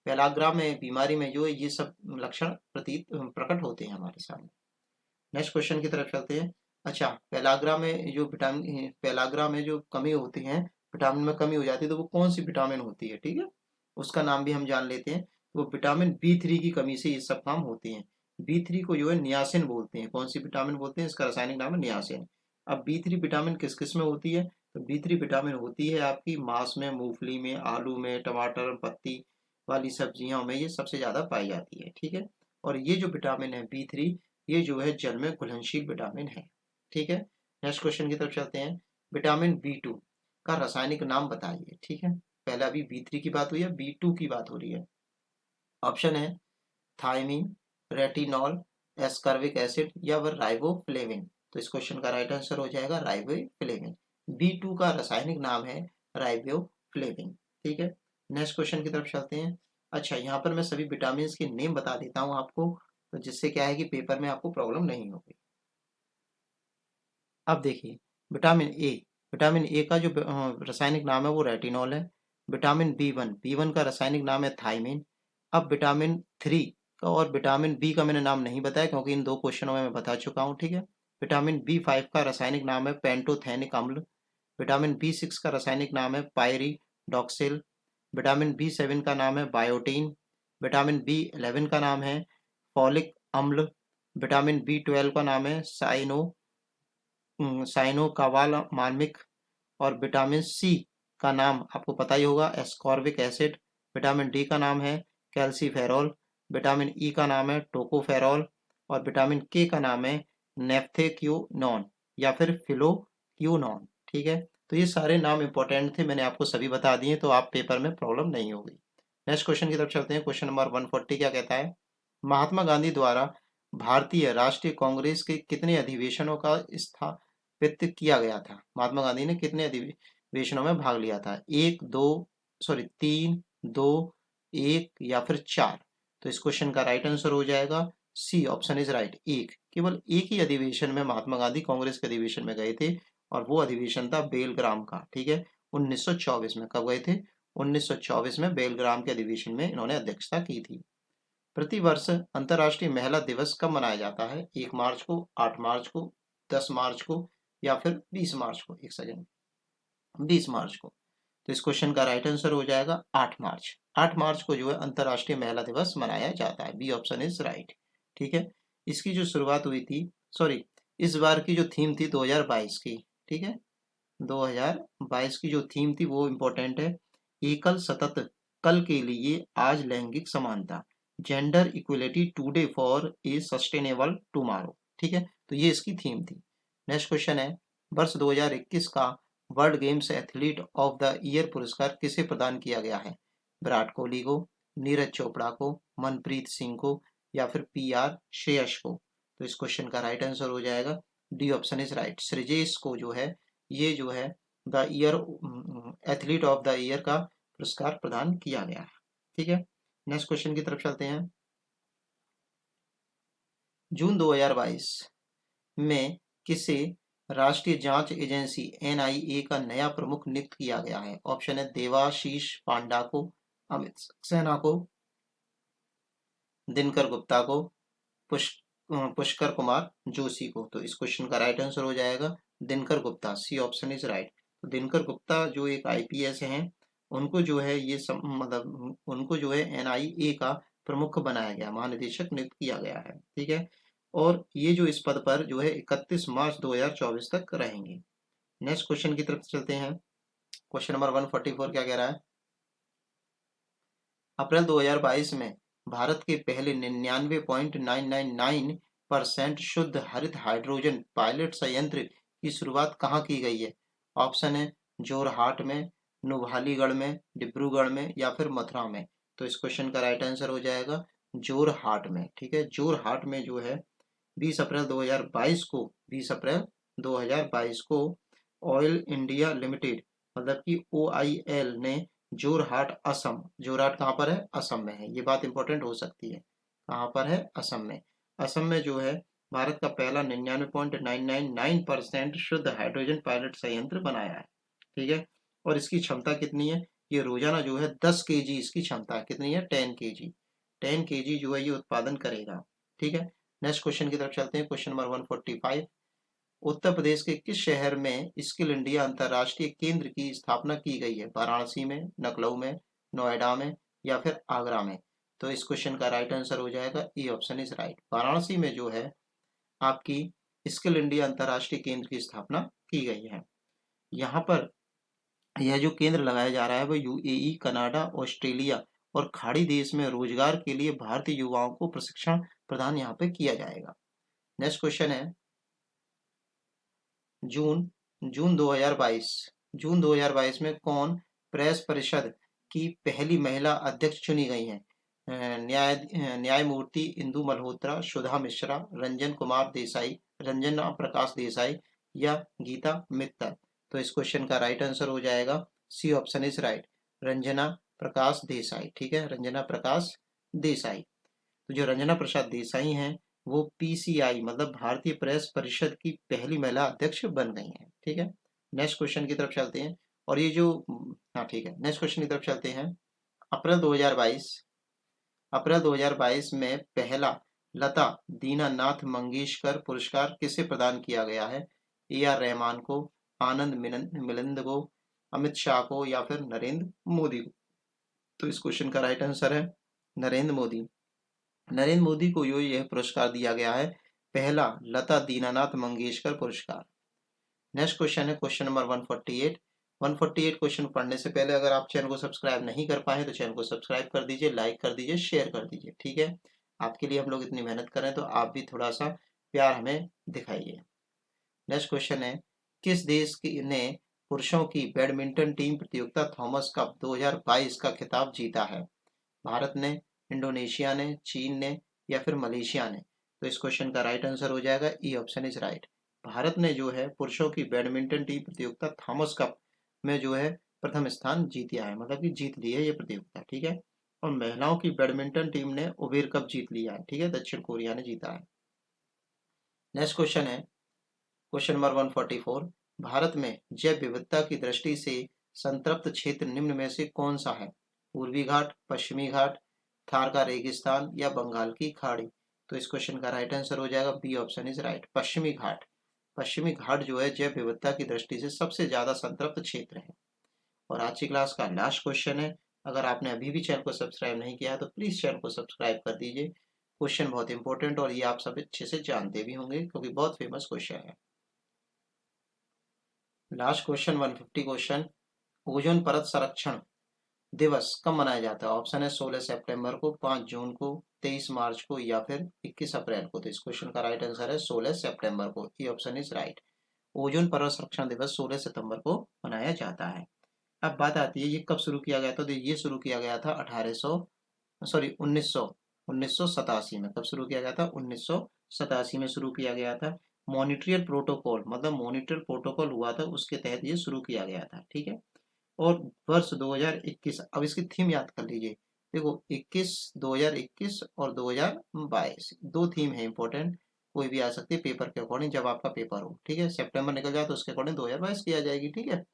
पेलाग्रा में बीमारी में जो है ये सब लक्षण प्रकट होते हैं हमारे सामने। नेक्स्ट क्वेश्चन की तरफ चलते हैं। अच्छा, पेलाग्रा में जो कमी होती है, विटामिन में कमी हो जाती है, तो वो कौन सी विटामिन होती है? ठीक है, उसका नाम भी हम जान लेते हैं। वो विटामिन B3 की कमी से ये सब काम होते हैं। B3 को जो है नियासिन बोलते हैं। कौन सी विटामिन बोलते हैं? इसका रासायनिक नाम है नियासिन। अब B3 विटामिन किस किस में होती है? तो B3 विटामिन होती है आपकी मांस में, मूंगफली में, आलू में, टमाटर, पत्ती वाली सब्जियों में, ये सबसे ज्यादा पाई जाती है। ठीक है, और ये जो विटामिन है B3, ये जो है जल में घुलनशील विटामिन है। ठीक है, नेक्स्ट क्वेश्चन की तरफ चलते हैं। विटामिन B2 का रासायनिक नाम बताइए। ठीक है, पहले अभी B3 की बात हुई है, B2 की बात हो रही है। ऑप्शन है थायमिन, रेटिनॉल, एस्कॉर्बिक एसिड या फिर राइबोफ्लेविन। तो इस क्वेश्चन का राइट आंसर हो जाएगा राइबोफ्लेविन। B2 का रासायनिक नाम है राइबोफ्लेविन। ठीक है, नेक्स्ट क्वेश्चन की तरफ चलते हैं। अच्छा, यहाँ पर मैं सभी विटामिन के नेम बता देता हूँ आपको, तो जिससे क्या है कि पेपर में आपको प्रॉब्लम नहीं होगी। अब देखिए, विटामिन ए का जो रासायनिक नाम है वो रेटिनॉल है। विटामिन B1 का रासायनिक नाम है थायमिन। अब विटामिन 3 का और विटामिन B का मैंने नाम नहीं बताया क्योंकि इन दो क्वेश्चनों में मैं बता चुका हूँ। ठीक है, विटामिन B5 का रासायनिक नाम है पेंटोथेनिक अम्ल। विटामिन B6 का रासायनिक नाम है पायरिडॉक्सिल। विटामिन B7 का नाम है बायोटीन। विटामिन B11 का नाम है फॉलिक अम्ल। विटामिन B12 का नाम है साइनोकावाल मार्मिक। और विटामिन C का नाम आपको पता ही होगा, एस्कॉर्बिक एसिड। विटामिन D का नाम है कैल्सीफेरॉल। विटामिन E का नाम है टोकोफेरॉल। और विटामिन K का नाम है नेफ्थेक्यूनॉन या फिर फिलोक्यूनॉन। ठीक है, तो ये सारे नाम इंपॉर्टेंट थे, मैंने आपको सभी बता दिए, तो आप पेपर में प्रॉब्लम नहीं होगी। नेक्स्ट क्वेश्चन की तरफ चलते हैं। क्वेश्चन नंबर 140 क्या कहता है? महात्मा गांधी द्वारा भारतीय राष्ट्रीय कांग्रेस के कितने अधिवेशनों का स्थापित किया गया था? महात्मा गांधी ने कितने अधिवेशनों में भाग लिया था? एक, दो, सॉरी, तीन, दो, एक या फिर चार? तो इस क्वेश्चन का राइट आंसर हो जाएगा सी, ऑप्शन इज राइट, एक। केवल एक ही अधिवेशन में महात्मा गांधी कांग्रेस के अधिवेशन में गए थे, और वो अधिवेशन था बेलग्राम का। ठीक है, 1924 में। कब गए थे? 1924 में बेलग्राम के अधिवेशन में इन्होंने अध्यक्षता की थी। प्रतिवर्ष अंतर्राष्ट्रीय महिला दिवस कब मनाया जाता है? 1 मार्च को, 8 मार्च को, 10 मार्च को या फिर 20 मार्च को? एक सेकेंड, 20 मार्च को। तो इस क्वेश्चन का राइट आंसर हो जाएगा 8 मार्च। 8 मार्च को जो है अंतर्राष्ट्रीय महिला दिवस मनाया जाता है। B option is right. ठीक है, इसकी जो शुरुआत हुई थी, सॉरी, इस बार की जो थीम थी 2022 की, ठीक है, 2022 की जो थीम थी वो इम्पोर्टेंट है। एकल सतत कल के लिए आज लैंगिक समानता, gender equality today for a sustainable tomorrow. ठीक है, तो ये इसकी थीम थी। नेक्स्ट क्वेश्चन है, वर्ष 2021 का world games athlete of the year पुरस्कार किसे प्रदान किया गया है? विराट कोहली को, नीरज चोपड़ा को, मनप्रीत सिंह को या फिर PR श्रेयस को? तो इस क्वेश्चन का राइट आंसर हो जाएगा D, option is right. Shreyas को जो है, ये जो है the year athlete of the year का पुरस्कार प्रदान किया गया है। ठीक है, नेक्स्ट क्वेश्चन की तरफ चलते हैं। जून 2022 में किसे राष्ट्रीय जांच एजेंसी NIA का नया प्रमुख नियुक्त किया गया है? ऑप्शन है देवाशीष पांडा को, अमित सक्सेना को, दिनकर गुप्ता को, पुष्कर कुमार जोशी को? तो इस क्वेश्चन का राइट आंसर हो जाएगा Dinkar Gupta, C option is right. तो दिनकर गुप्ता जो एक IPS हैं, उनको जो है ये मतलब उनको जो है NIA का प्रमुख बनाया गया, महानिदेशक नियुक्त किया गया है। ठीक है, और ये जो इस पद पर जो है 31 मार्च 2024 तक रहेंगे। नेक्स्ट क्वेश्चन की तरफ चलते हैं। क्वेश्चन नंबर 144 क्या कह रहा है? अप्रैल 2022 में भारत के पहले 99.999% शुद्ध हरित हाइड्रोजन पायलट संयंत्र की शुरुआत कहाँ की गई है? ऑप्शन है जोरहाट में, नोभालीगढ़ में, डिब्रूगढ़ में या फिर मथुरा में? तो इस क्वेश्चन का राइट आंसर हो जाएगा जोरहाट में। ठीक है, जोरहाट में जो है 20 अप्रैल 2022 को, 20 अप्रैल 2022 को ऑयल इंडिया लिमिटेड मतलब कि OIL ने जोरहाट असम, जोरहाट कहाँ पर है? असम में है। ये बात इंपॉर्टेंट हो सकती है, कहाँ पर है? असम में। असम में जो है भारत का पहला 99.999% शुद्ध हाइड्रोजन पायलट संयंत्र बनाया है। ठीक है, और इसकी क्षमता कितनी है? ये रोजाना जो है 10 kg इसकी क्षमता है। कितनी है? 10 kg। 10 kg जो है ये उत्पादन करेगा। ठीक है, नेक्स्ट क्वेश्चन की तरफ चलते हैं। क्वेश्चन नंबर 145, उत्तर प्रदेश के किस शहर में स्किल इंडिया अंतर्राष्ट्रीय केंद्र की स्थापना की गई है? वाराणसी में, लखनऊ में, नोएडा में या फिर आगरा में? तो इस क्वेश्चन का राइट आंसर हो जाएगा ई, ऑप्शन इज राइट। वाराणसी में जो है आपकी स्किल इंडिया अंतर्राष्ट्रीय केंद्र की स्थापना की गई है। यहाँ पर यह जो केंद्र लगाया जा रहा है वो UAE, कनाडा, ऑस्ट्रेलिया और खाड़ी देश में रोजगार के लिए भारतीय युवाओं को प्रशिक्षण प्रदान यहाँ पे किया जाएगा। नेक्स्ट क्वेश्चन है, जून जून 2022 जून 2022 में कौन प्रेस परिषद की पहली महिला अध्यक्ष चुनी गई हैं? न्यायमूर्ति इंदु मल्होत्रा, सुधा मिश्रा, रंजन कुमार देसाई, रंजना प्रकाश देसाई या गीता मित्तल? तो इस क्वेश्चन का राइट आंसर हो जाएगा C, option is right, Ranjana Prakash Desai. ठीक है, रंजना प्रकाश देसाई। तो जो रंजना प्रसाद देसाई हैं वो PCI मतलब भारतीय प्रेस परिषद की पहली महिला अध्यक्ष बन गई हैं। ठीक है, नेक्स्ट क्वेश्चन की तरफ चलते हैं। और ये जो, हाँ ठीक है, नेक्स्ट क्वेश्चन की तरफ चलते हैं। अप्रैल 2022 अप्रैल 2022 में पहला लता दीनानाथ मंगेशकर पुरस्कार किसे प्रदान किया गया है? AR रहमान को, आनंद मिलिंद को, अमित शाह को या फिर नरेंद्र मोदी को? तो इस क्वेश्चन का राइट आंसर है नरेंद्र मोदी। नरेंद्र मोदी को यह पुरस्कार दिया गया है, पहला लता दीनानाथ मंगेशकर पुरस्कार। नेक्स्ट क्वेश्चन है क्वेश्चन नंबर 148। 148 क्वेश्चन पढ़ने से पहले अगर आप चैनल को सब्सक्राइब नहीं कर पाए तो चैनल को सब्सक्राइब कर दीजिए, लाइक कर दीजिए, शेयर कर दीजिए। ठीक है, आपके लिए हम लोग इतनी मेहनत करें तो आप भी थोड़ा सा प्यार हमें दिखाइए। नेक्स्ट क्वेश्चन है, किस देश की ने पुरुषों की बैडमिंटन टीम प्रतियोगिता थॉमस कप 2022 का खिताब जीता है? भारत ने, इंडोनेशिया ने, चीन ने या फिर मलेशिया ने? तो इस क्वेश्चन का राइट आंसर हो जाएगा E option is right. Bharat ने जो है पुरुषों की बैडमिंटन टीम प्रतियोगिता थॉमस कप में जो है प्रथम स्थान जीत लिया है, मतलब कि जीत ली है ये प्रतियोगिता, ठीक है। और महिलाओं की बैडमिंटन टीम ने उबेर कप जीत लिया है, ठीक है, दक्षिण कोरिया ने जीता है। नेक्स्ट क्वेश्चन है क्वेश्चन नंबर 144। भारत में जैव विविधता की दृष्टि से संतृप्त क्षेत्र निम्न में से कौन सा है? पूर्वी घाट, पश्चिमी घाट, थार का रेगिस्तान या बंगाल की खाड़ी? तो इस क्वेश्चन का राइट आंसर हो जाएगा बी ऑप्शन इज राइट, पश्चिमी घाट। पश्चिमी घाट जो है जैव विविधता की दृष्टि से सबसे ज्यादा संतृप्त क्षेत्र है। और आज की क्लास का लास्ट क्वेश्चन है। अगर आपने अभी भी चैनल को सब्सक्राइब नहीं किया है तो प्लीज चैनल को सब्सक्राइब कर दीजिए। क्वेश्चन बहुत इंपॉर्टेंट और ये आप सब अच्छे से जानते भी होंगे क्योंकि बहुत फेमस क्वेश्चन है। Last question 150 question. ओजोन परत संरक्षण दिवस कब मनाया जाता है? ऑप्शन है 16 सितंबर को, 5 जून को, 23 मार्च को या फिर 21 अप्रैल को? तो इस क्वेश्चन का राइट आंसर है 16 सितंबर को, ये ऑप्शन इज राइट। ओजोन परत संरक्षण दिवस 16 सितंबर को मनाया जाता है। अब बात आती है ये कब शुरू किया गया था? तो ये शुरू किया गया था 1987 में। कब शुरू किया गया था? 1987 में शुरू किया गया था। मॉनिट्रियल प्रोटोकॉल, मतलब मॉनिट्रियल प्रोटोकॉल हुआ था, उसके तहत ये शुरू किया गया था, ठीक है। और वर्ष 2021, अब इसकी थीम याद कर लीजिए। देखो 2021 और 2022 दो थीम है इंपॉर्टेंट, कोई भी आ सकती है पेपर के अकॉर्डिंग, जब आपका पेपर हो, ठीक है। सितंबर निकल जाए तो उसके अकॉर्डिंग 2022 किया जाएगी, ठीक है।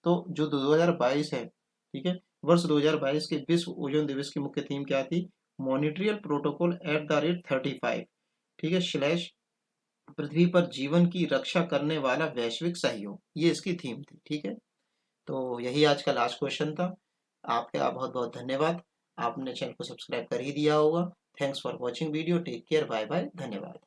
तो जो 2022 है, ठीक है, वर्ष 2022 के विश्व ओजोन दिवस की मुख्य थीम क्या थी? Montreal protocol at the rate 35, ठीक है, स्लैश पृथ्वी पर जीवन की रक्षा करने वाला वैश्विक सहयोग, ये इसकी थीम थी, ठीक है। तो यही आज का लास्ट क्वेश्चन था। आपका बहुत बहुत धन्यवाद। आपने चैनल को सब्सक्राइब कर ही दिया होगा। Thanks for watching video. Take care, bye bye, धन्यवाद।